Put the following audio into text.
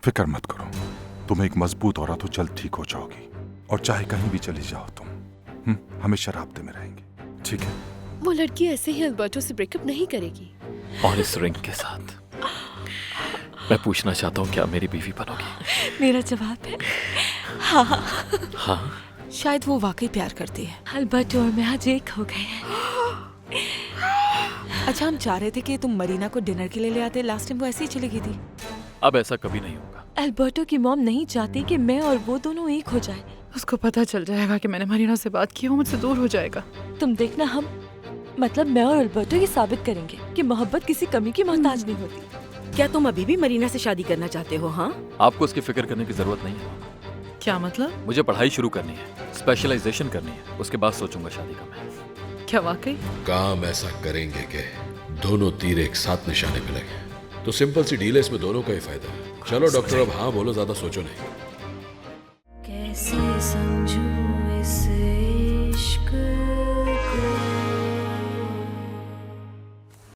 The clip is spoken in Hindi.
फिक्र मत करो, तुम एक मजबूत औरत हो, जल्द ठीक हो जाओगी। और चाहे कहीं भी चली जाओ तुम, हमेशा राब्ते में रहेंगे, ठीक है? वो लड़की ऐसे ही अल्बर्टो से ब्रेकअप नहीं करेगी। और इस रिंग के साथ मैं पूछना चाहता हूँ, क्या मेरी बीवी बनोगी? मेरा जवाब है हाँ। हाँ। शायद वो वाकई प्यार करती है। अल्बर्टो और मैं आज एक हो गए हैं। अच्छा, हम चाह रहे थे कि तुम मरीना को डिनर के लिए ले आते। लास्ट टाइम वो ऐसे ही चली गई थी। अब ऐसा कभी नहीं होगा। अल्बर्टो की मॉम नहीं चाहती कि मैं और वो दोनों एक हो जाए। उसको पता चल जाएगा कि मैंने मरीना से बात की, वो मुझसे दूर हो जाएगा। तुम देखना, हम मतलब मैं और अल्बर्टो ये साबित करेंगे कि मोहब्बत किसी कमी की मोहताज नहीं होती। क्या तुम अभी भी मरीना से शादी करना चाहते हो? हाँ, आपको उसकी फिक्र करने की जरूरत नहीं है। क्या मतलब? मुझे पढ़ाई शुरू करनी है, स्पेशलाइजेशन करनी है, उसके बाद सोचूंगा शादी का मैं। क्या वाकई? काम ऐसा करेंगे कि दोनों तीर एक साथ निशाने पे लगे, तो सिंपल सी डील है, इसमें दोनों का ही फायदा है। चलो डॉक्टर, अब हाँ बोलो, ज्यादा सोचो नहीं। कैसे समझूं